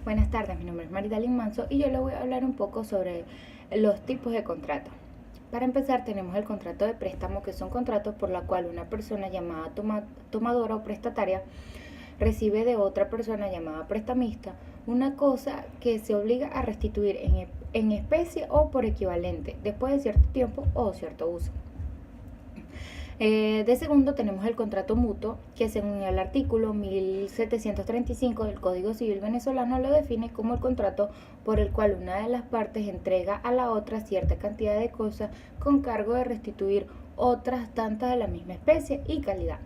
Buenas tardes, mi nombre es Maridalyn Manso y yo les voy a hablar un poco sobre los tipos de contratos. Para empezar, tenemos el contrato de préstamo, que son contratos por la cual una persona llamada tomadora o prestataria recibe de otra persona llamada prestamista una cosa que se obliga a restituir en especie o por equivalente después de cierto tiempo o cierto uso. De segundo tenemos el contrato mutuo, que según el artículo 1735 del Código Civil venezolano lo define como el contrato por el cual una de las partes entrega a la otra cierta cantidad de cosas con cargo de restituir otras tantas de la misma especie y calidad.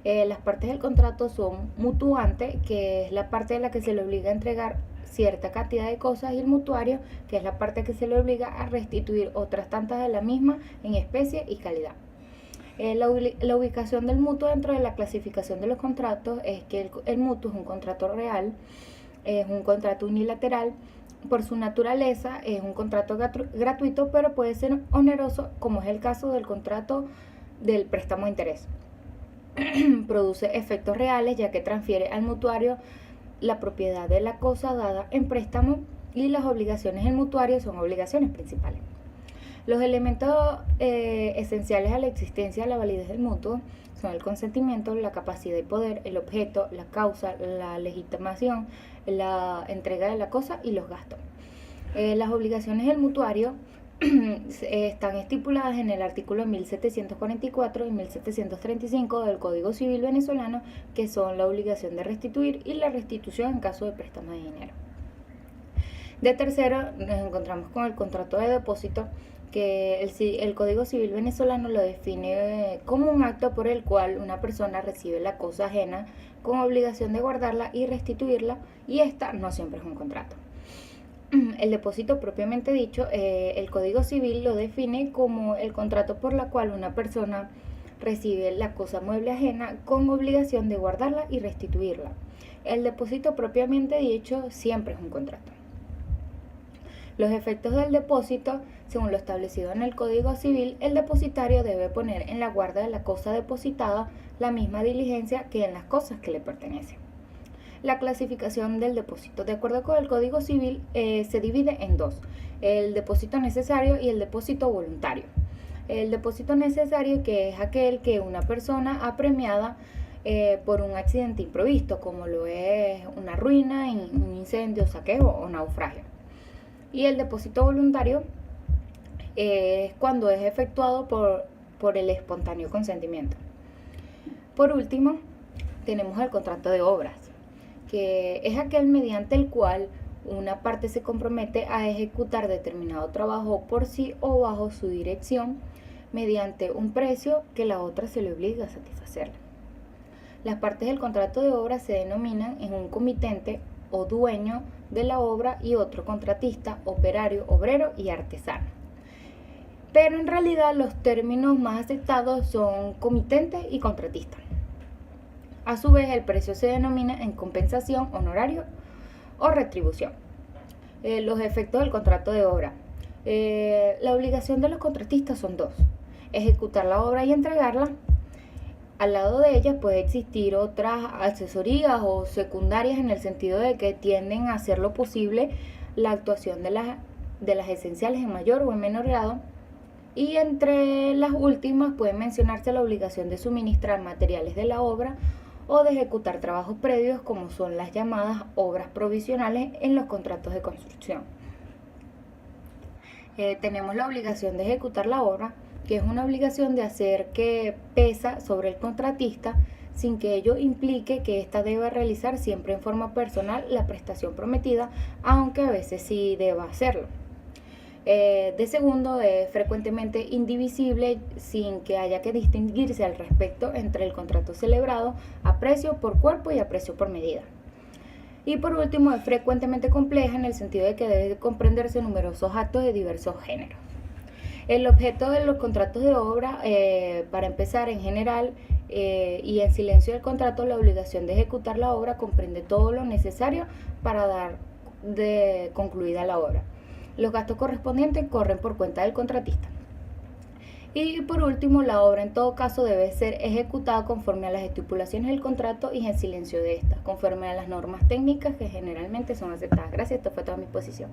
Las partes del contrato son mutuante, que es la parte de la que se le obliga a entregar cierta cantidad de cosas, y el mutuario, que es la parte que se le obliga a restituir otras tantas de la misma en especie y calidad. La ubicación del mutuo dentro de la clasificación de los contratos es que el mutuo es un contrato real, es un contrato unilateral. Por su naturaleza es un contrato gratuito, pero puede ser oneroso, como es el caso del contrato del préstamo de interés. Produce efectos reales, ya que transfiere al mutuario la propiedad de la cosa dada en préstamo, y las obligaciones del mutuario son obligaciones principales. Los elementos esenciales a la existencia de la validez del mutuo son el consentimiento, la capacidad y poder, el objeto, la causa, la legitimación, la entrega de la cosa y los gastos. Las obligaciones del mutuario están estipuladas en el artículo 1744 y 1735 del Código Civil venezolano, que son la obligación de restituir y la restitución en caso de préstamo de dinero. De tercero, nos encontramos con el contrato de depósito, que el Código Civil venezolano lo define como un acto por el cual una persona recibe la cosa ajena con obligación de guardarla y restituirla, y esta no siempre es un contrato. El depósito propiamente dicho, el Código Civil lo define como el contrato por la cual una persona recibe la cosa mueble ajena con obligación de guardarla y restituirla. El depósito propiamente dicho siempre es un contrato. Los efectos del depósito: según lo establecido en el Código Civil, el depositario debe poner en la guarda de la cosa depositada la misma diligencia que en las cosas que le pertenecen. La clasificación del depósito: de acuerdo con el Código Civil, se divide en dos: el depósito necesario y el depósito voluntario. El depósito necesario, que es aquel que una persona apremiada por un accidente imprevisto, como lo es una ruina, un incendio, saqueo o naufragio. Y el depósito voluntario es cuando es efectuado por el espontáneo consentimiento. Por último, tenemos el contrato de obras, que es aquel mediante el cual una parte se compromete a ejecutar determinado trabajo por sí o bajo su dirección, mediante un precio que la otra se le obliga a satisfacer. Las partes del contrato de obra se denominan en un comitente o dueño de la obra y otro contratista, operario, obrero y artesano. Pero en realidad los términos más aceptados son comitente y contratista. A su vez, el precio se denomina en compensación, honorario o retribución. Los efectos del contrato de obra. La obligación de los contratistas son dos: ejecutar la obra y entregarla. Al lado de ellas puede existir otras asesorías o secundarias, en el sentido de que tienden a hacer lo posible la actuación de las esenciales en mayor o en menor grado. Y entre las últimas puede mencionarse la obligación de suministrar materiales de la obra o de ejecutar trabajos previos, como son las llamadas obras provisionales en los contratos de construcción. Tenemos la obligación de ejecutar la obra, que es una obligación de hacer que pesa sobre el contratista, sin que ello implique que ésta deba realizar siempre en forma personal la prestación prometida, aunque a veces sí deba hacerlo. De segundo, es frecuentemente indivisible, sin que haya que distinguirse al respecto entre el contrato celebrado a precio por cuerpo y a precio por medida. Y por último, es frecuentemente compleja, en el sentido de que debe comprenderse numerosos actos de diversos géneros. El objeto de los contratos de obra, para empezar, en general y en silencio del contrato, la obligación de ejecutar la obra comprende todo lo necesario para dar de concluida la obra. Los gastos correspondientes corren por cuenta del contratista. Y por último, la obra en todo caso debe ser ejecutada conforme a las estipulaciones del contrato y en silencio de estas, conforme a las normas técnicas que generalmente son aceptadas. Gracias, esto fue toda mi exposición.